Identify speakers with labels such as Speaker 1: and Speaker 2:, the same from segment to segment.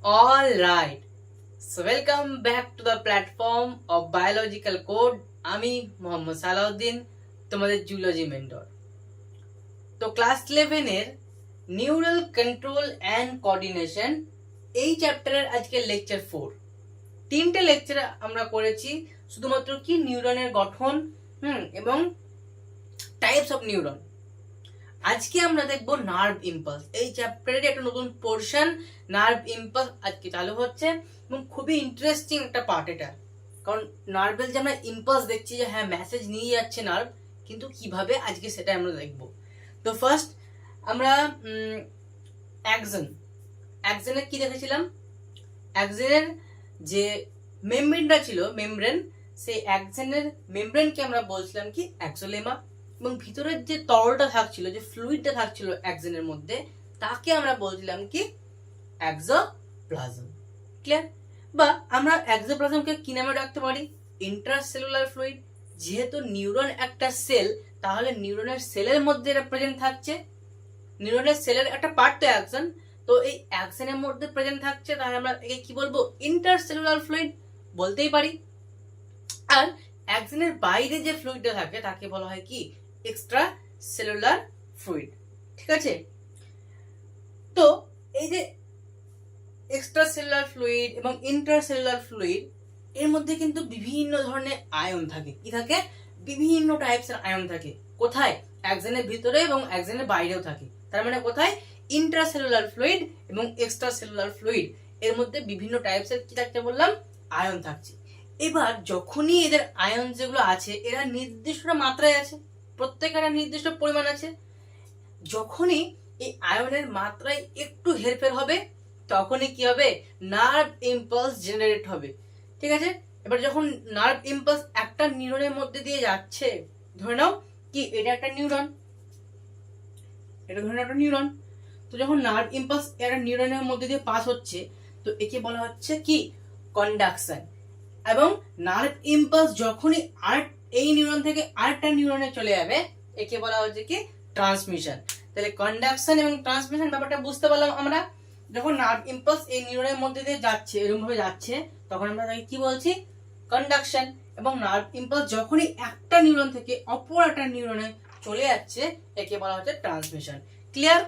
Speaker 1: All right. So welcome back to the platform of Biological Code. আমি মোহাম্মদ সালাউদ্দিন, তোমাদের zoology mentor. তো class 11 এর neural control and coordination এই চ্যাপ্টারের আজকে লেকচার 4। তিনটে লেকচার আমরা করেছি শুধুমাত্র কি নিউরনের গঠন এবং টাইপস অফ নিউরন। আজকে আমরা দেখবো নার্ভ ইম্পালস। এই চ্যাপ্টারের একটা নতুন পোর্শন নার্ভ ইম্পালস আজকে চালু হচ্ছে এবং খুবই ইন্টারেস্টিং একটা পার্ট এটা। কারণ নার্ভের যে আমরা ইম্পালস দেখছি যে হ্যাঁ মেসেজ নিয়ে যাচ্ছে নার্ভ, কিন্তু কিভাবে আজকে সেটা আমরা দেখবো। তো ফার্স্ট আমরা অ্যাক্সনের কি দেখেছিলাম, অ্যাক্সনের যে মেমব্রেনটা ছিল মেমব্রেন, সেই অ্যাক্সনের মেমব্রেনকে আমরা বলছিলাম কি অ্যাক্সোলেমা, এবং ভিতরের যে তরলটা থাকছিল, যে ফ্লুইডটা থাকছিল অ্যাক্সনের মধ্যে, তাকে আমরা বলছিলাম কি এক্সোপ্লাজম। ক্লিয়ার? বা আমরা এক্সোপ্লাজমকে কি নামে রাখতে পারি? Intracellular fluid. যেহেতু নিউরন একটা সেল, তাহলে নিউরনের সেলের মধ্যে এটা প্রেজেন্ট থাকছে। নিউরনের সেলের একটা পার্ট তো অ্যাক্সন, তো এই অ্যাক্সনের মধ্যে প্রেজেন্ট থাকছে, তাহলে আমরা একে কি বলবো? ইন্টারসেলুলার ফ্লুইড বলতেই পারি। আর অ্যাক্সনের বাইরে যে ফ্লুইডটা থাকে তাকে বলা হয় কি এক্সট্রা সেলুলার ফ্লুইড। ঠিক আছে? তো এই যে এক্সট্রা সেলুলার ফ্লুইড এবং ইন্টারসেলুলার ফ্লুইড, এর মধ্যে কিন্তু বিভিন্ন ধরনের আয়ন থাকে। কি থাকে? বিভিন্ন টাইপসের আয়ন থাকে। কোথায়? অ্যাক্সনের ভিতরে এবং অ্যাক্সনের বাইরেও থাকে। তার মানে কোথায়? ইন্ট্রাসেলুলার ফ্লুইড এবং এক্সট্রা সেলুলার ফ্লুইড, এর মধ্যে বিভিন্ন টাইপসের কি থাকতে বললাম? আয়ন থাকছে। এবার যখনই এদের আয়ন যেগুলো আছে এরা নির্দিষ্ট মাত্রায় আছে, প্রত্যেকের নির্দিষ্ট পরিমাণ আছে। যখনই এই আয়নের মাত্রায় একটু হেরফের হবে তখনই কি হবে? নার্ভ ইম্পালস জেনারেট হবে। ঠিক আছে? এবার যখন নার্ভ ইম্পালস একটা নিউরনের মধ্যে দিয়ে যাচ্ছে, ধরে নাও কি এটা একটা নিউরন, এটা ধরে নাও একটা নিউরন। তো যখন নার্ভ ইম্পালস একটা নিউরনের মধ্যে দিয়ে পাস হচ্ছে, তো একে বলা হচ্ছে কি কন্ডাকশন। এবং নার্ভ ইম্পালস যখনই এই নিউরন থেকে আরেকটা নিউরনে চলে যাবে, একে বলা হচ্ছে কি ট্রান্সমিশন। তাহলে কন্ডাকশন এবং ট্রান্সমিশন ব্যাপারটা বুঝতে পারলাম আমরা। যখন নার্ভ ইম্পালস এই নিউরনের মধ্যে দিয়ে যাচ্ছে, এরকম ভাবে যাচ্ছে, তখন আমরা তাকে কি বলছি? কন্ডাকশন। এবং নার্ভ ইম্পালস যখনই একটা নিউরন থেকে অপর একটা নিউরনে চলে যাচ্ছে, একে বলা হচ্ছে ট্রান্সমিশন। ক্লিয়ার?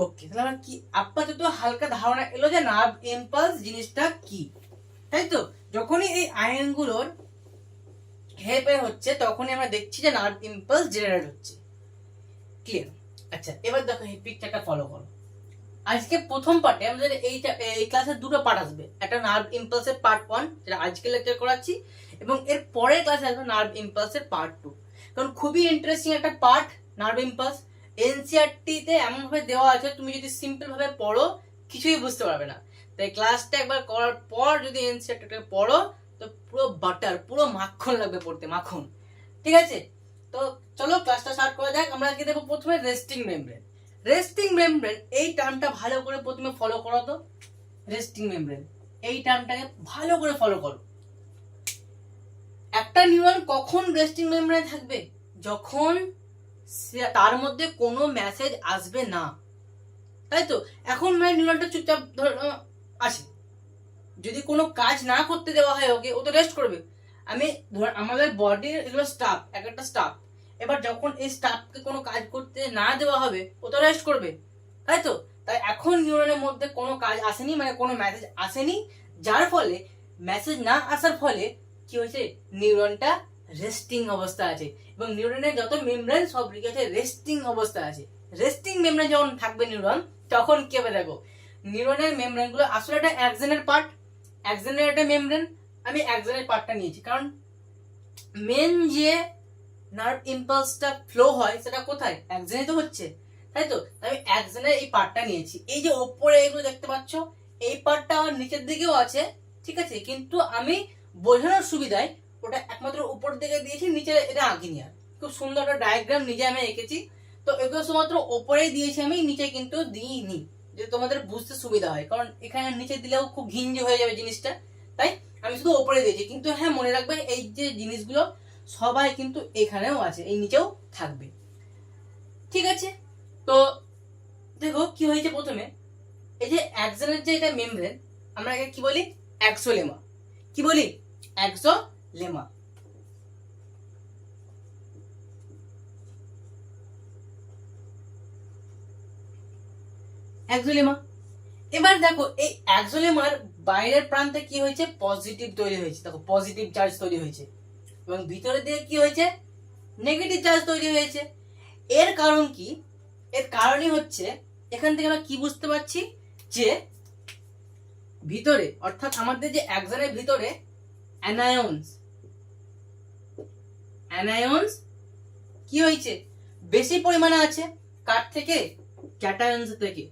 Speaker 1: ওকে, তাহলে আমরা কি আপাতত হালকা ধারণা এলো যে নার্ভ ইম্পালস জিনিসটা কি, তাই তো? যখনই এই আয়নগুলোর হেরফের হচ্ছে তখনই আমরা দেখছি যে নার্ভ ইম্পালস জেনারেট হচ্ছে। ক্লিয়ার? আচ্ছা, এবার দেখো এই পিকচারটা ফলো করো। আজকে প্রথম পার্টে আমাদের এই ক্লাসের দুটো পার্ট আসবে। একটা নার্ভ ইম্পালসের পার্ট 1, যেটা আজকে লেকচার করাচ্ছি, এবং এর পরের ক্লাসে আসবে নার্ভ ইম্পালসের পার্ট 2। কারণ খুবই ইন্টারেস্টিং একটা পার্ট নার্ভ ইম্পালস। এনসিইআরটি তে এমন ভাবে দেওয়া আছে, তুমি যদি সিম্পল ভাবে পড়ো কিছুই বুঝতে পারবে না। তাই ক্লাসটা একবার করার পর যদি এনসিইআরটিটাকে পড়ো, তো পুরো বাটার, পুরো মাখন লাগবে পড়তে, মাখন। ঠিক আছে? তো চলো ক্লাসটা স্টার্ট করা যাক। আমরা আজকে দেখবো প্রথমে রেস্টিং মেমব্রেন। রেস্টিং মেমব্রেন এই টার্মটা ভালো করে প্রথমে ফলো করো তো। রেস্টিং মেমব্রেন এই টার্মটাকে ভালো করে ফলো করো। একটা নিউরন কখন রেস্টিং মেমব্রেনে থাকবে? যখন তার মধ্যে কোনো মেসেজ আসবে না, তাই তো? এখন মানে নিউরনটা চুপচাপ আছে, যদি কোনো কাজ না করতে দেওয়া হয় ওকে, ও তো রেস্ট করবে। আমাদের বডির এগুলো স্টাফ, এক একটা স্টাফ। এবার যখন এই স্টাফকে কোনো কাজ করতে না দেওয়া হবে, ও তো রেস্ট করবে, তাই তো? তাই এখন নিউরনের মধ্যে কোনো কাজ আসেনি, মানে কোনো মেসেজ আসেনি, যার ফলে মেসেজ না আসার ফলে কি হয়েছে? নিউরনটা রেস্টিং অবস্থা আছে, এবং নিউরনের যত মেমব্রেন সব আছে রেস্টিং অবস্থা আছে। রেস্টিং মেমব্রেন যখন থাকবে নিউরন, তখন কি হবে দেখো, নিউরনের মেমব্রেন গুলো আসলে একটা অ্যাক্সনের পার্ট, অ্যাক্সনের একটা মেমব্রেন। আমি অ্যাক্সনের পার্টটা নিয়েছি কারণ মেন যে নার্ভ ইম্পালসটা ফ্লো হয় সেটা কোথায়? অ্যাক্সনে তো হচ্ছে, তাই তো? আমি অ্যাক্সনের এই পার্টটা নিয়েছি। এই যে ওপরে এগুলো দেখতে পাচ্ছ, এই পার্টটা আমার নিচের দিকেও আছে, ঠিক আছে? কিন্তু আমি বোঝানোর সুবিধায় ওটা একমাত্র উপর দিকে দিয়েছি, নিচে এটা আঁকিনি। আর খুব সুন্দর একটা ডায়াগ্রাম নিজে আমি এঁকেছি। তো এগুলো শুধুমাত্র ওপরে দিয়েছি আমি, নিচে কিন্তু দিইনি, যে তোমাদের বুঝতে সুবিধা হয়। কারণ এখানে নিচে দিলেও খুব ঘিঞ্জি হয়ে যাবে জিনিসটা, তাই আমি শুধু ওপরে দিয়েছি। কিন্তু হ্যাঁ, মনে রাখবে এই যে জিনিসগুলো সবাই কিন্তু এখানেও আছে, এই নিচেও থাকবে। ঠিক আছে? তো দেখো কি হয়েছে। প্রথমে এই যে অ্যাক্সনের যে এটা মেমব্রেন, আমরা একে কি বলি? এক্সোলেমা। কি বলি? এক্সোলেমা। এক্সোলেমা। এবার দেখো এই এক্সোলেমার বাইরের প্রান্তে কি হয়েছে? পজিটিভ তৈরি হয়েছে। দেখো পজিটিভ চার্জ তৈরি হয়েছে এবং ভিতরের দিকে কি হয়েছে? নেগেটিভ চার্জ তৈরি হয়েছে। এর কারণ কি? এর কারণই হচ্ছে এখান থেকে আমরা কি বুঝতে পারছি যে ভিতরে, অর্থাৎ আমাদের যে অ্যাক্সনের ভিতরে অ্যানায়ন্স কি হয়েছে? বেশি পরিমাণে আছে। কার থেকে? ক্যাটায়ন্স থেকে।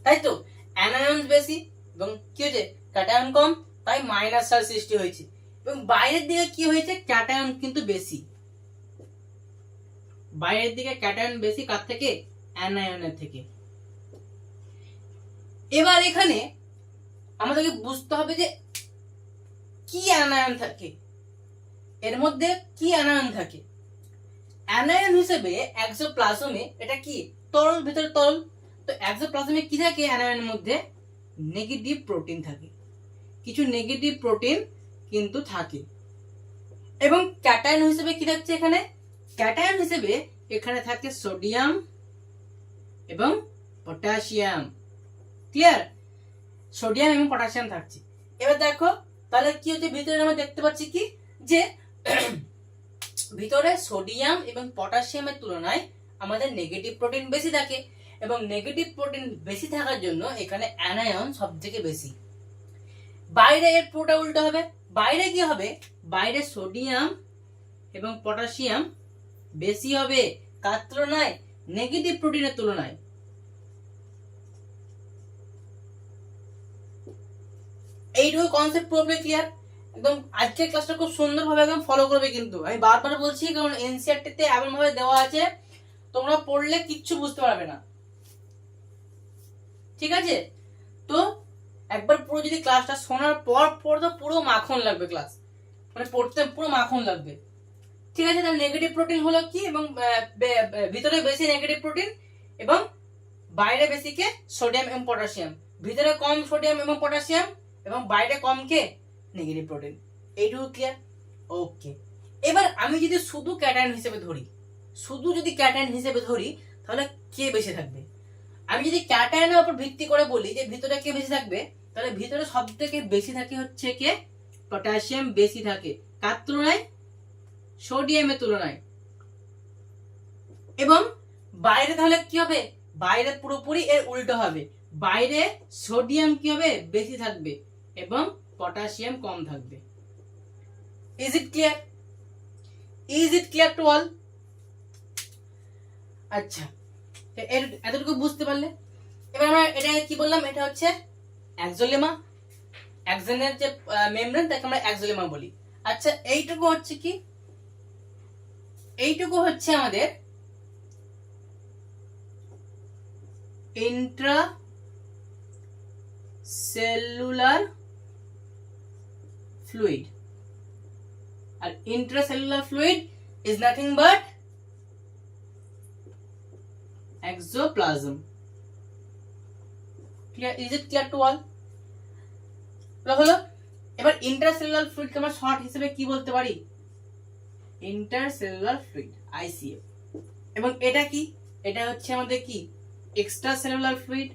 Speaker 1: তাই তো, অ্যানায়ন্স বেশি এবং কি হয়েছে? ক্যাটায়ন কম, তাই মাইনাস চার্জ সৃষ্টি হয়েছে। এবং বাইরের দিকে কি হয়েছে? ক্যাটায়ন কিন্তু বেশি। বাইরের দিকে ক্যাটায়ন বেশি কার থেকে? অ্যানায়নের থেকে। এবার এখানে আমাদেরকে বুঝতে হবে যে কি অ্যানায়ন থাকে, এর মধ্যে কি অ্যানায়ন থাকে। অ্যানায়ন হিসেবে এক্সোপ্লাজমে এটা কি? তরল, ভিতরে তরল। তো এক্সোপ্লাজমে কি থাকে? অ্যানায়নের মধ্যে নেগেটিভ প্রোটিন থাকে, কিছু নেগেটিভ প্রোটিন কিন্তু থাকে। এবং ক্যাটায়ন হিসেবে কি থাকছে এখানে? ক্যাটায়ন হিসেবে এখানে থাকে সোডিয়াম এবং পটাশিয়াম। ক্লিয়ার? সোডিয়াম এবং পটাশিয়াম থাকছে। এবার দেখো তাহলে কি হচ্ছে, ভিতরে আমরা দেখতে পাচ্ছি কি যে ভিতরে সোডিয়াম এবং পটাশিয়ামের তুলনায় আমাদের নেগেটিভ প্রোটিন বেশি থাকে এবং নেগেটিভ প্রোটিন বেশি থাকার জন্য এখানে অ্যানায়ন সবথেকে বেশি। বাইরে এর পুরোটা উল্টো হবে। বাইরে কি হবে? বাইরে সোডিয়াম এবং পটাশিয়াম বেশি হবে কার তুলনায়? নেগেটিভ প্রোটিনের তুলনায়। এইটুকু কনসেপ্ট পুরোপুরি ক্লিয়ার? একদম আজকের ক্লাসটা খুব সুন্দরভাবে একদম ফলো করবে, কিন্তু আমি বারবার বলছি কারণ এনসিইআরটি তে এমন ভাবে দেওয়া আছে তোমরা পড়লে কিচ্ছু বুঝতে পারবে না। ঠিক আছে? তো একবার পুরো যদি ক্লাসটা শোনার পর তো পুরো মাখন লাগবে ক্লাস, মানে পড়তে পুরো মাখন লাগবে। ঠিক আছে? তাহলে নেগেটিভ প্রোটিন হলো কি? এবং ভিতরে বেশি নেগেটিভ প্রোটিন এবং বাইরে বেশি কে? সোডিয়াম এবং পটাশিয়াম। ভিতরে কম সোডিয়াম এবং পটাশিয়াম এবং বাইরে কম কে? Negative protein. এইটুকু ক্লিয়ার? ওকে। এবার আমি যদি শুধু ক্যাটায়ন হিসেবে ধরি, তাহলে কে বেশি থাকবে? আমি যদি ক্যাটায়নের উপর ভিত্তি করে বলি যে ভিতরে কে বেশি থাকবে, তাহলে ভিতরে সব থেকে বেশি থাকে হচ্ছে কে? পটাশিয়াম বেশি থাকে কার তুলনায়? সোডিয়ামের তুলনায়। এবং বাইরে তাহলে কি হবে? বাইরে পুরোপুরি এর উল্টো হবে। বাইরে সোডিয়াম কি হবে? বেশি থাকবে এবং পটাশিয়াম কম থাকবে। Is it clear? To all? আচ্ছা, এতটুকু বুঝতে পারলে? এবার আমরা এটা কি বললাম? এটা হচ্ছে এক্সোলেমা। অ্যাক্সনের যে মেমব্রেন তাকে আমরা এক্সোলেমা বলি। আচ্ছা, এইটুকু হচ্ছে কি? এইটুকু হচ্ছে আমাদের ইন্ট্রাসেলুলার ফ্লুইড। আর intracellular fluid is nothing but exoplasm. Clear? Is it clear to all? হলো। এবার ইন্টারসেলুলার ফ্লুইড কে আমরা শর্ট হিসেবে কি বলতে পারি? Intercellular fluid, ICF. এবং এটা কি? এটা হচ্ছে আমাদের কি? Extra cellular fluid.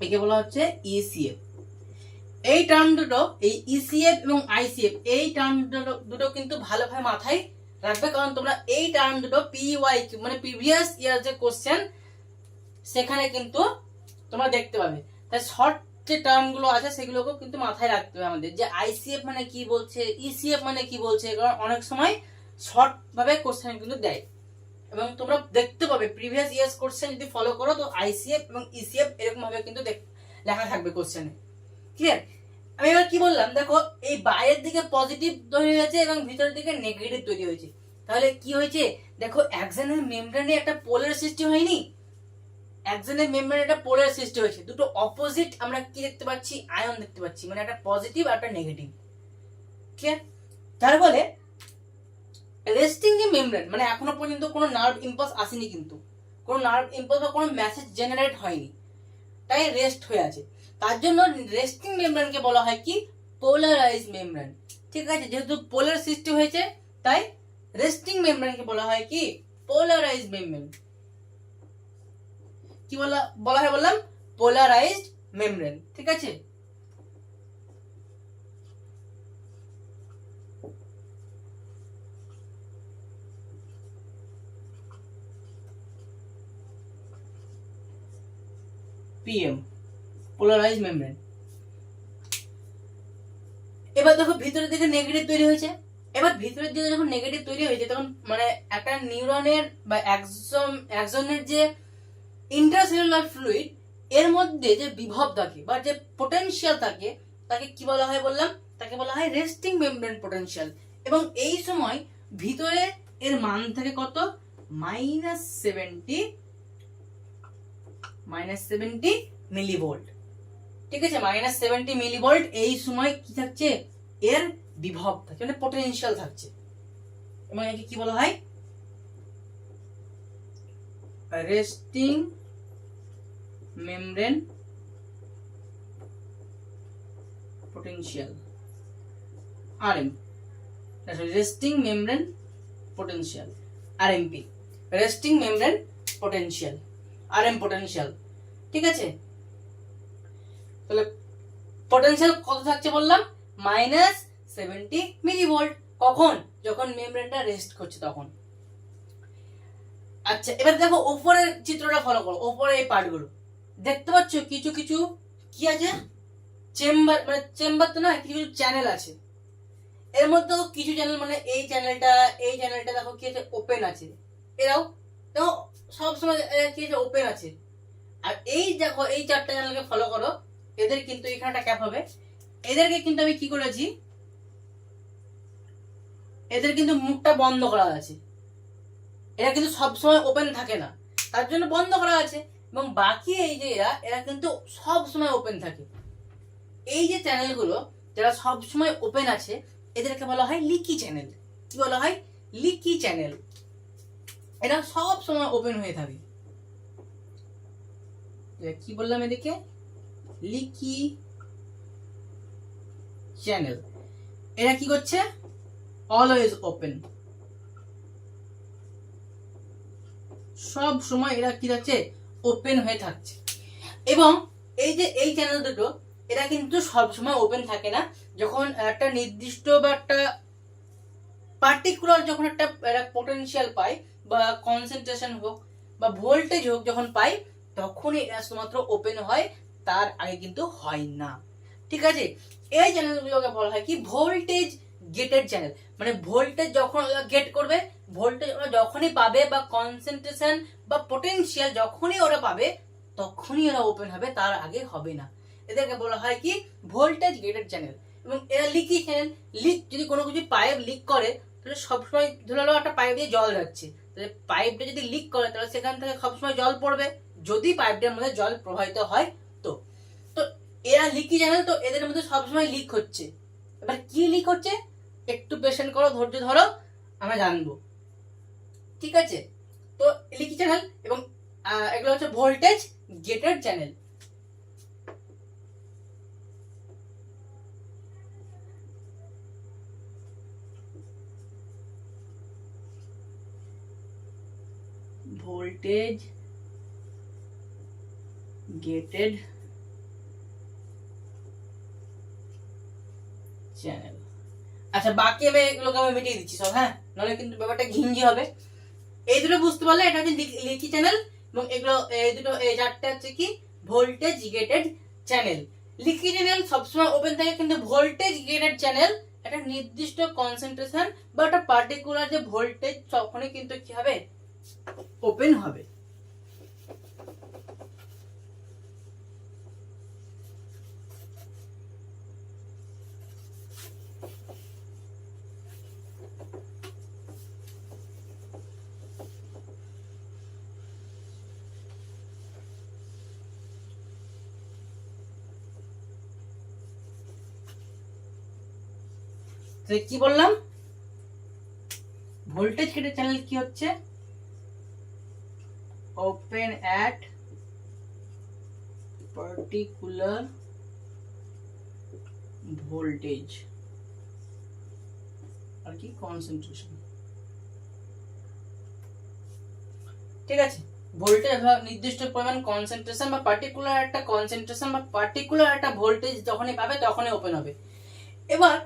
Speaker 1: একে বলা হচ্ছে ইসিএফ। এই টার্ম দুটো, এই ইসিএফ এবং আইসিএফ, এই টার্ম দুটো কিন্তু ভালোভাবে মাথায় রাখবে, কারণ তোমরা এই টার্ম দুটো পিওয়াইকিউ মানে প্রিভিয়াস ইয়ার যে কোশ্চেন সেখানে কিন্তু তোমরা দেখতে পাবে। তাই শর্ট যে টার্ম গুলো আছে সেগুলোকেও কিন্তু মাথায় রাখতে হবে আমাদের, যে আইসিএফ মানে কি বলছে, ইসিএফ মানে কি বলছে, কারণ অনেক সময় শর্ট ভাবে কোশ্চেন কিন্তু দেয় এবং তোমরা দেখতে পাবে প্রিভিয়াস ইয়ার্স কোশ্চেন যদি ফলো করো তো আইসিএফ এবং ইসিএফ এরকম ভাবে কিন্তু লেখা থাকবে কোশ্চেনে। ক্লিয়ার? আমি এবার কি বললাম, দেখো এই বাইরের দিকে পজিটিভ তৈরি হয়েছে এবং ভিতরের দিকে নেগেটিভ তৈরি হয়েছে। তাহলে কি হয়েছে? দেখো অ্যাক্সনের মেমব্রেনে একটা পোলের সৃষ্টি হয়নি? একজনের মেমব্রেন একটা পোলার সৃষ্টি হয়েছে, দুটো অপোজিট আমরা কি দেখতে পাচ্ছি, আয়ন দেখতে পাচ্ছি, মানে একটা পজিটিভ আর একটা নেগেটিভ। ক্লিয়ার? তার ফলে রেস্টিং যে মেমব্রেন, মানে এখনো পর্যন্ত কোনো নার্ভ ইম্পালস আসেনি, কিন্তু কোনো নার্ভ ইম্পালস বা কোনো মেসেজ জেনারেট হয়নি, তাই রেস্ট হয়ে আছে। তার জন্য রেস্টিং মেমব্রেনকে বলা হয় কি, পোলারাইজ মেমব্রেন। ঠিক আছে, যেহেতু পোলার সৃষ্টি হয়েছে তাই রেস্টিং মেমব্রেনকে বলা হয় কি, পোলারাইজ মেমব্রেন। কি বলা হয় বললাম, পোলারাইজড মেমব্রেন। ঠিক আছে, পিএম, পোলারাইজ মেমব্রেন। এবার দেখো ভিতরের দিকে নেগেটিভ তৈরি হয়েছে। এবার ভিতরের দিকে যখন নেগেটিভ তৈরি হয়েছে তখন মানে একটা নিউরনের বা একজনের যে ইন্ট্রাসেলুলার ফ্লুইড এর মধ্যে যে বিভব থাকে বা যে পোটেনশিয়াল থাকে তাকে কি বলা হয় বললাম, তাকে বলা হয় রেস্টিং মেমব্রেন পোটেনশিয়াল। এবং এই সময় ভিতরে এর মান থাকে কত, -70 মিলিভোল্ট। ঠিক আছে, -70 মিলিভোল্ট এই সময় কি থাকছে, এর বিভব থাকে, মানে পোটেনশিয়াল থাকছে। এবং একে কি বলা হয়, resting membrane potential, RM, resting membrane potential, RMP, resting membrane potential, RM potential. ঠিক আছে, তাহলে পোটেনশিয়াল কত থাকছে বললাম, -70 মিলিভোল্ট। কখন, যখন মেমব্রেনটা রেস্ট করছে তখন। আচ্ছা, এবার দেখো উপরের চিত্রটা ফলো করো, উপরে এই পার্টগুলো দেখতে পাচ্ছ, কিছু কিছু কি আছে, চেম্বার, মানে চেম্বার তো না, কিছু চ্যানেল আছে। এর মধ্যে কিছু চ্যানেল, মানে এই চ্যানেলটা দেখো কি আছে, ওপেন আছে। এরাও দেখো সবসময় কি আছে, ওপেন আছে। আর এই দেখো এই চারটা চ্যানেলকে ফলো করো, এদের কিন্তু এখানে একটা ক্যাপ হবে। এদেরকে কিন্তু আমি কি করেছি, এদের কিন্তু মুখটা বন্ধ করা আছে, এরা কিন্তু সবসময় ওপেন থাকে না, তার জন্য বন্ধ করা আছে। এবং বাকি এই যে এরা কিন্তু সব সময় ওপেন থাকে। এই যে চ্যানেলগুলো যারা সব সময় ওপেন আছে এদেরকে বলা হয় লিকি চ্যানেল। কি বলা হয়, লিকি চ্যানেল। এরা সব সময় ওপেন হয়ে থাকে। কি বললাম এদিকে, লিকি চ্যানেল। এরা কি করছে, অলওয়েজ ওপেন, সব সময় এরা কি থাকছে, ওপেন হয়ে থাকছে। এবং এই যে এই চ্যানেল দুটো এরা কিন্তু সব সময় ওপেন থাকে না, যখন একটা নির্দিষ্ট বা একটা পার্টিকুলার যখন একটা পোটেনশিয়াল পায় বা কনসেন্ট্রেশন হোক বা ভোল্টেজ হোক যখন পাই, তখনই এরা শুধুমাত্র ওপেন হয়, তার আগে কিন্তু হয় না। ঠিক আছে, এই চ্যানেলগুলোকে বলা হয় কি, ভোল্টেজ গেটেড চ্যানেল। মানে ভোল্টেজ যখন গেট করবে, ভোল্টেজ ওরা যখনই পাবে বা কনসেন্ট্রেশন বা পোটেনশিয়াল যখনই ওরা পাবে তখনই ওরা ওপেন হবে, তার আগে হবে না। এদেরকে বলা হয় কি, ভোল্টেজ গেটেড চ্যানেল। এবং এরা লিকি চ্যানেল। লিক, যদি কোনো কিছু পাইপ লিক করে তাহলে সবসময়, ধরে নাও একটা পাইপ দিয়ে জল যাচ্ছে, তাহলে পাইপটা যদি লিক করে তাহলে সেখান থেকে সবসময় জল পড়বে, যদি পাইপটার মধ্যে জল প্রবাহিত হয়। তো তো এরা লিকি চ্যানেল, তো এদের মধ্যে সবসময় লিক হচ্ছে। এবার কি লিক হচ্ছে, একটু পেশেন্ট করো, ধৈর্য ধরো, আমরা জানবো। ঠিক আছে, তো লিকি চ্যানেল এবং এগুলো হচ্ছে voltage gated channel. Voltage gated channel. আচ্ছা, বাকি আমি এগুলোকে আমি মিটিয়ে দিচ্ছি সব, হ্যাঁ, নাহলে কিন্তু ব্যাপারটা ঘিঞ্জি হবে। এই দুটো বুঝতে পারলে এটা হচ্ছে লিকি চ্যানেল, এবং এগুলো এই দুটো, এই চারটে হচ্ছে কি, voltage gated channel. Leaky channel সবসময় ওপেন থাকে, কিন্তু ভোল্টেজ গেটেড চ্যানেল একটা নির্দিষ্ট কনসেন্ট্রেশন বা একটা পার্টিকুলার যে ভোল্টেজ তখনই কিন্তু কি হবে, ওপেন হবে। তাহলে কি বললাম, ভোল্টেজ কেটে চ্যানেল কি হচ্ছে, ওপেন অ্যাট পার্টিকুলার ভোল্টেজ আর কি কনসেন্ট্রেশন। ঠিক আছে, ভোল্টেজ নির্দিষ্ট পরিমাণ কনসেন্ট্রেশন বা পার্টিকুলার একটা কনসেন্ট্রেশন বা পার্টিকুলার একটা ভোল্টেজ যখনই পাবে তখনই ওপেন হবে। এবার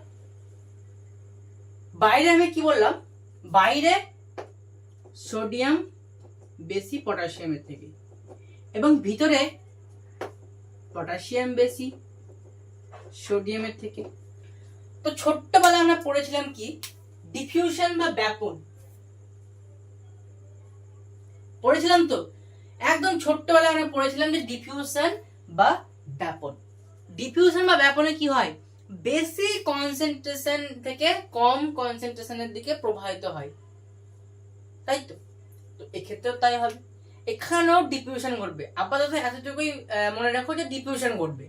Speaker 1: বাইরে আমি কি বললাম, বাইরে সোডিয়াম বেশি পটাশিয়ামের থেকে এবং ভিতরে পটাশিয়াম বেশি সোডিয়ামের থেকে। তো ছোট্টবেলায় আমরা পড়েছিলাম কি, ডিফিউশন বা ব্যাপন পড়েছিলাম। তো একদম ছোট্টবেলায় আমরা পড়েছিলাম যে ডিফিউশন বা ব্যাপন। ডিফিউশন বা ব্যাপনে কি হয়, বেশি কনসেন্ট্রেশন থেকে কম কনসেন্ট্রেশনের দিকে প্রবাহিত হয়, তাই তো। তো এক্ষেত্রেও তাই হবে, এখানেও ডিফিউশন ঘটবে। আপাতত এতটুকুই মনে রাখো যে ডিফিউশন ঘটবে।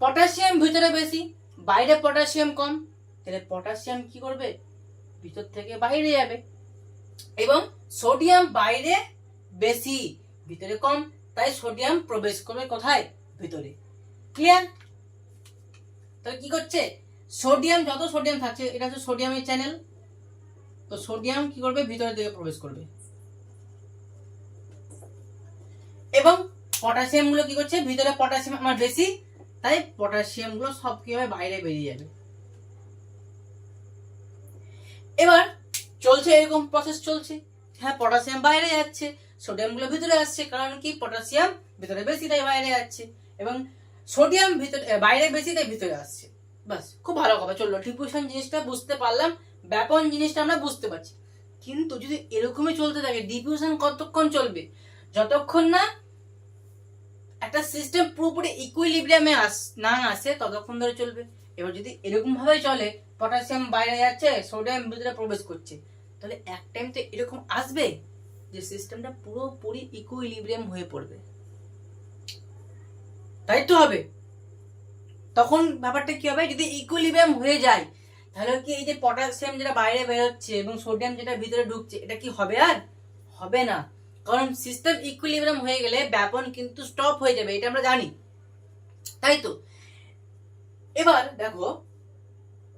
Speaker 1: পটাশিয়াম ভিতরে বেশি, বাইরে পটাশিয়াম কম, তাহলে পটাশিয়াম কি করবে, ভিতর থেকে বাইরে যাবে। এবং সোডিয়াম বাইরে বেশি ভিতরে কম, তাই সোডিয়াম প্রবেশ করবে কোথায়, ভিতরে। ক্লিয়ার? তাহলে কি করছে, সোডিয়াম, যত সোডিয়াম থাকছে এটা হচ্ছে সোডিয়ামের চ্যানেল, তো সোডিয়াম কি করবে, ভিতরের দিকে প্রবেশ করবে। এবং পটাশিয়াম গুলো কি করছে, ভিতরে পটাশিয়াম আমার বেশি, তাই পটাশিয়াম গুলো সব কি হবে, বাইরে বেরিয়ে যাবে। এবার চলছে এরকম প্রসেস চলছে, হ্যাঁ পটাশিয়াম বাইরে যাচ্ছে, সোডিয়াম গুলো ভিতরে আসছে, কারণ কি পটাশিয়াম ভিতরে বেশি তাই বাইরে যাচ্ছে, এবং সোডিয়াম ভিতরে বাইরে বেশি তাই ভিতরে আসছে। বাস, খুব ভালো কথা চললো, ডিফিউশন জিনিসটা বুঝতে পারলাম, ব্যাপন জিনিসটা আমরা বুঝতে পারছি। কিন্তু যদি এরকমই চলতে থাকে, ডিফিউশন কতক্ষণ চলবে, যতক্ষণ না একটা সিস্টেম পুরোপুরি ইকুইলিব্রিয়ামে না আসে ততক্ষণ ধরে চলবে। এবার যদি এরকম ভাবে চলে, পটাশিয়াম বাইরে যাচ্ছে, সোডিয়াম ভিতরে প্রবেশ করছে, তাহলে এক টাইম তো এরকম আসবে যে সিস্টেমটা পুরোপুরি ইকুইলিব্রিয়াম হয়ে পড়বে, তাই তো হবে। তখন ব্যাপারটা কি হবে, যদি ইকুইলিব্রিয়াম হয়ে যায় তাহলে কি এই যে পটাশিয়াম যেটা বাইরে বেরোচ্ছে এবং সোডিয়াম যেটা ভিতরে ঢুকছে, এটা কি হবে, আর হবে না। কারণ সিস্টেম ইকুইলিব্রিয়াম হয়ে গেলে ব্যাপন কিন্তু স্টপ হয়ে যাবে, এটা আমরা জানি, তাই তো। এবার দেখো,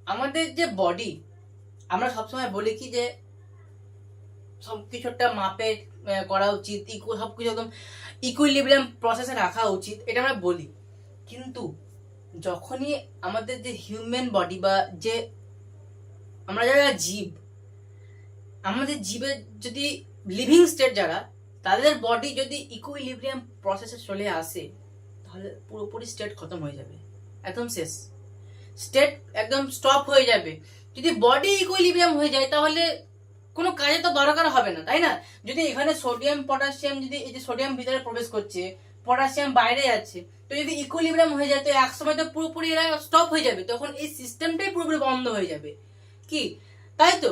Speaker 1: আমাদের যে বডি, আমরা সবসময় বলি কি যে সবকিছু একটা মাপে করা উচিত, সবকিছু একদম ইকুইলিব্রিয়াম প্রসেসে রাখা উচিত, এটা আমরা বলি। কিন্তু যখনই আমাদের যে হিউম্যান বডি বা যে আমরা যারা জীব, আমাদের জীবের যদি লিভিং স্টেট যারা, তাদের বডি যদি ইকুইলিব্রিয়াম প্রসেসে চলে আসে, তাহলে পুরোপুরি স্টেট খতম হয়ে যাবে, একদম শেষ, স্টেট একদম স্টপ হয়ে যাবে। যদি বডি ইকুইলিব্রিয়াম হয়ে যায় তাহলে কোনো কাজে তো দরকার হবে না, তাই না। যদি এখানে সোডিয়াম পটাশিয়াম, যদি এই যে সোডিয়াম ভিতরে প্রবেশ করছে, পটাশিয়াম বাইরে যাচ্ছে, তো যদি ইকুইলিব্রিয়াম হয়ে যায় তো একসময় তো পুরোপুরি এরা স্টপ হয়ে যাবে, তখন এই সিস্টেমটাই পুরোপুরি বন্ধ হয়ে যাবে, কি তাই তো।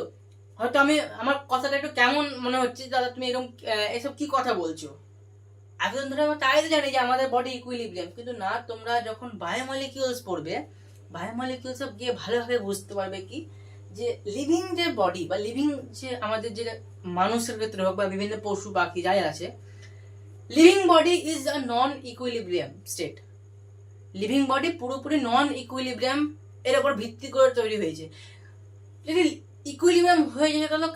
Speaker 1: হয়তো আমার কথাটা একটু কেমন মনে হচ্ছে, দাদা তুমি এরকম এসব কি কথা বলছো, এতদিন ধরে আমরা তাই জানি যে আমাদের বডি ইকুইলিব্রিয়াম, কিন্তু না, তোমরা যখন বায়োমলিকিউলস পড়বে, বায়োমলিকিউলস গিয়ে ভালোভাবে বুঝতে পারবে কি যে লিভিং যে বডি বা লিভিং যে আমাদের যে মানুষের ক্ষেত্রে হোক বা বিভিন্ন পশু পাখি যাই আছে, living body is a non equilibrium state. Living body পুরোপুরি নন ইকুইলিব্রিয়াম এর উপর ভিত্তি করে তৈরি হয়েছে। যদি ইকুইলিব্রিয়াম হয়ে যায় তাহলে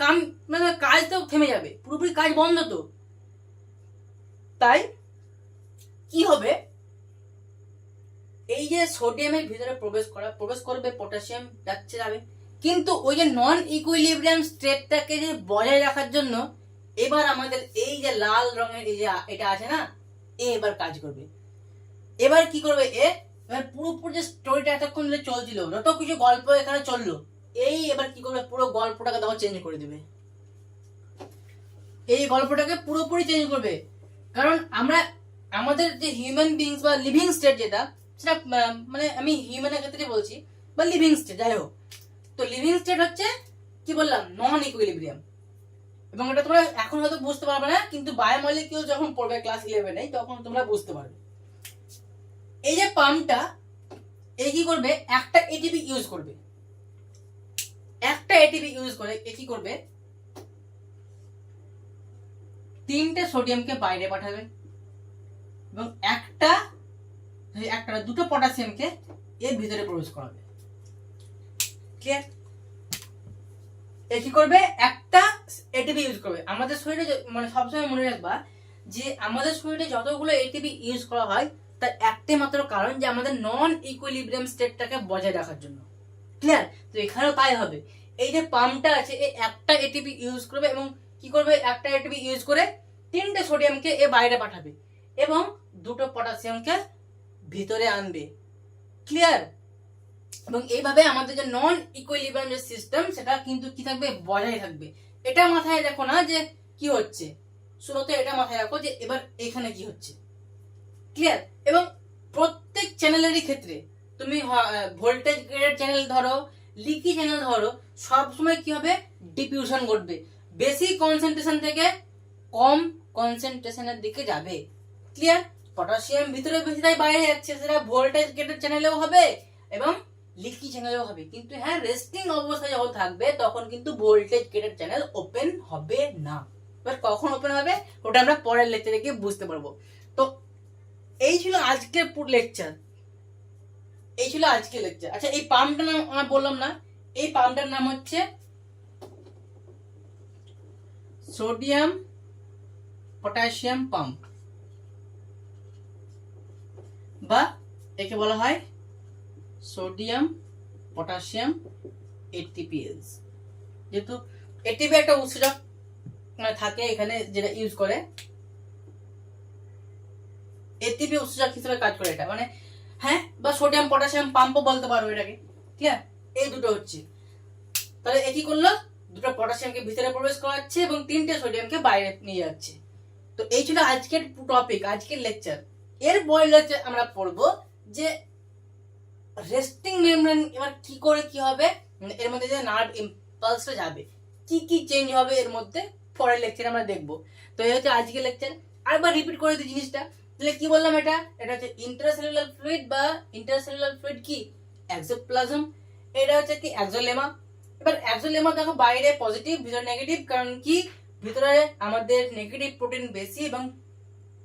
Speaker 1: কাজ তো থেমে যাবে, পুরোপুরি কাজ বন্ধ তো। তাই কি হবে, এই যে সোডিয়ামের ভিতরে প্রবেশ করবে, পটাশিয়াম যাবে, কিন্তু ওই যে নন ইকুইলিব্রিয়াম স্টেটটাকে যে বজায় রাখার জন্য এবার আমাদের এই যে লাল রঙের এই যে এটা আছে না, এবার কাজ করবে। এবার কি করবে, এবার পুরোপুরি যে স্টোরিটা এতক্ষণ ধরে চলছিল, যত কিছু গল্প এখানে চললো, এই এবার কি করবে, পুরো গল্পটাকে তখন চেঞ্জ করে দেবে, এই গল্পটাকে পুরোপুরি চেঞ্জ করবে। কারণ আমরা আমাদের যে হিউম্যান বিংস বা লিভিং স্টেট যেটা, সেটা মানে আমি হিউম্যানের ক্ষেত্রে বলছি, বা লিভিং স্টেট যাই হোক, তো লিভিং স্টেট হচ্ছে কি বললাম, নন ইকুইলিব্রিয়াম। এবং এটা তোমরা এখন হয়তো বুঝতে পারবে না, কিন্তু বায়োমলিকিউল যখন পড়বে ক্লাস 11-এ তখন তোমরা বুঝতে পারবে। এই যে পাম্পটা, এই কি করবে, একটা এটিপি ইউজ করবে, একটা এটিপি ইউজ করে কি করবে, 3টে সোডিয়ামকে বাইরে পাঠাবে এবং দুটো পটাশিয়ামকে এর ভিতরে প্রবেশ করাবে। ক্লিয়ার? কি করবে, একটা এটিপি ইউজ করবে। আমাদের শরীরে মানে সবসময় মনে রাখবা যে আমাদের শরীরে যতগুলো এটিপি ইউজ করা হয় তার একটাই মাত্র কারণ যে আমাদের নন ইকুইলিব্রিয়াম স্টেটটাকে বজায় রাখার জন্য। ক্লিয়ার? তো এখানেও তাই হবে। এই যে পাম্পটা আছে এই একটা এটিপি ইউজ করবে এবং কি করবে, একটা এটিপি ইউজ করে 3টে সোডিয়ামকে এ বাইরে পাঠাবে এবং দুটো পটাশিয়ামকে ভিতরে আনবে। ক্লিয়ার? এবং এইভাবে আমাদের যে নন ইকুইলিব্রিয়াম যে সিস্টেম সেটা কিন্তু কি থাকবে, বজায় থাকবে। এটা মাথায় রাখো না যে কি হচ্ছে, শুরুতে এটা মাথায় রাখো যে এবার এখানে কি হচ্ছে। ক্লিয়ার? এবং প্রত্যেক চ্যানেলেরই ক্ষেত্রে তুমি ভোল্টেজ গ্রেডেড চ্যানেল ধরো, লিকি চ্যানেল ধরো, সবসময় কি হবে, ডিফিউশন ঘটবে, বেশি কনসেন্ট্রেশন থেকে কম কনসেন্ট্রেশনের দিকে যাবে। ক্লিয়ার? পটাশিয়াম ভিতরে বেশি তাই বাইরে যাচ্ছে, সেটা ভোল্টেজ গ্রেডেড চ্যানেলেও হবে এবং লিকি চ্যানেলেও হবে। কিন্তু হ্যাঁ, রেস্টিং অবস্থায় যখন থাকবে তখন কিন্তু ভোল্টেজ গ্রেডেড চ্যানেল ওপেন হবে না। এবার কখন ওপেন হবে ওটা আমরা পরের লেকচারে গিয়ে বুঝতে পারবো। তো এই ছিল আজকের পুরো লেকচার, এই ছিল আজকের লেকচার। আচ্ছা, এই পাম্পটার নাম আমরা বললাম না, এই পাম্পটার নাম হচ্ছে সোডিয়াম পটাশিয়াম পাম্প, বা একে বলা হয় সোডিয়াম পটাশিয়াম এটিপিএস। যেহেতু এটিপি একটা উৎসেচক মানে থাকে এখানে যেটা ইউজ করে, এটিপি উৎসেচক হিসেবে কাজ করে এটা, মানে হ্যাঁ, বা সোডিয়াম পটাশিয়াম পাম্পও বলতে পারো এটাকে। ঠিক আছে? এই দুটো হচ্ছে। তাহলে কি করলো, দুটো পটাশিয়ামকে ভিতরে প্রবেশ করাচ্ছে এবং 3টে সোডিয়ামকে বাইরে নিয়ে যাচ্ছে। তো এই ছিল আজকের টপিক, আজকের লেকচার। এর পরের লেকচার আমরা পড়বো যে রেস্টিং মেমব্রেন এবার কি করে কি হবে, এর মধ্যে যে নার্ভ ইম্পালসটা যাবে, কি কি চেঞ্জ হবে এর মধ্যে, পরের লেকচারে আমরা দেখবো। তো এই হচ্ছে আজকের লেকচার। আরেকবার রিপিট করে দিই জিনিসটা, তাহলে কি বললাম, এটা হচ্ছে ইন্ট্রাসেলুলার ফ্লুইড বা ইন্টারসেলুলার ফ্লুইড কি এক্সোপ্লাজম, এটা হচ্ছে কি এক্সোলেমা। এবার এক্সোলেমা দেখো বাইরে পজিটিভ ভিতরে নেগেটিভ, কারণ কি ভিতরে আমাদের নেগেটিভ প্রোটিন বেশি এবং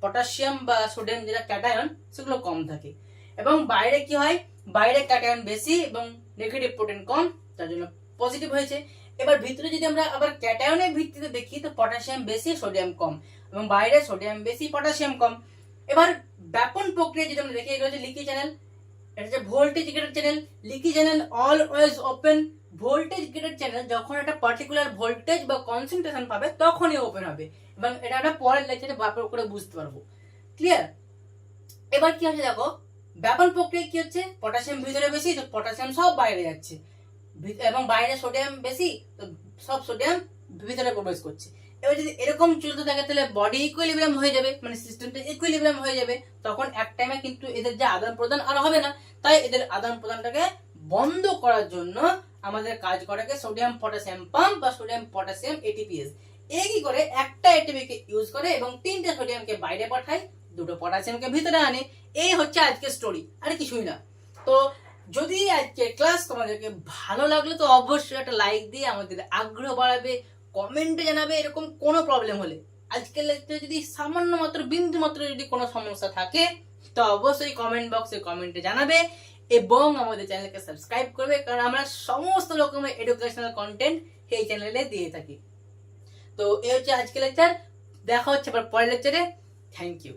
Speaker 1: পটাশিয়াম বা সোডিয়াম যেটা ক্যাটায়ন সেগুলো কম থাকে, এবং বাইরে কি হয়, বাইরে ক্যাটায়ন বেশি এবং নেগেটিভ প্রোটিন কম, তার জন্য পজিটিভ হয়েছে। এবার ভিতরে যদি আমরা আবার ক্যাটায়নের ভিত্তিতে দেখি তো পটাশিয়াম বেশি সোডিয়াম কম, এবং বাইরে সোডিয়াম বেশি পটাশিয়াম কম। এবার ব্যাপন প্রক্রিয়া যদি আমরা দেখি, এগুলো হচ্ছে লিকি চ্যানেল, এটা হচ্ছে voltage graded channel. Leaky channel always open, voltage graded channel যখন একটা পার্টিকুলার ভোল্টেজ বা কনসেন্ট্রেশন পাবে তখনই ওপেন হবে, এবং এটা আমরা পরের লেকচারে ব্যাপক করে বুঝতে পারবো। ক্লিয়ার? এবার কি হচ্ছে দেখো, ব্যাপন প্রক্রিয়া কি হচ্ছে, পটাশিয়াম ভিতরে বেশি তো পটাশিয়াম সব বাইরে যাচ্ছে, এবং বাইরে সোডিয়াম বেশি তো সব সোডিয়াম ভিতরে প্রবেশ করছে। এবার যদি এরকম চলতে থাকে তাহলে বডি ইকুইলিব্রিয়াম হয়ে যাবে, মানে সিস্টেমটা ইকুইলিব্রিয়াম হয়ে যাবে, তখন এক টাইমে কিন্তু এদের যে আদান প্রদান আর হবে না। তাই এদের আদান প্রদানটাকে বন্ধ করার জন্য আমাদের কাজ করে সোডিয়াম পটাশিয়াম পাম্প বা সোডিয়াম পটাশিয়াম এটিপিএস। এই কি করে, একটা এটিপিকে ইউজ করে এবং 3টে সোডিয়ামকে বাইরে পাঠায়, দুটো পটাশিয়ামকে ভিতরে আনে। এই হচ্ছে আজকের স্টোরি, আর কিছুই না। তো যদি আজকের ক্লাস তোমাদেরকে ভালো লাগলো তো অবশ্যই একটা লাইক দিয়ে আমাদের আগ্রহ বাড়াবে, কমেন্টে জানাবে এরকম কোনো প্রবলেম হলে। আজকের লেকচারে যদি সামান্য মাত্র বিন্দু মাত্র যদি কোনো সমস্যা থাকে তো অবশ্যই কমেন্ট বক্সে কমেন্টে জানাবে এবং আমাদের চ্যানেলকে সাবস্ক্রাইব করবে, কারণ আমরা সমস্ত রকমের এডুকেশনাল কন্টেন্ট এই চ্যানেলে দিয়ে থাকি। তো এই হচ্ছে আজকের লেকচার, দেখা হচ্ছে আবার পরের লেকচারে। Thank you.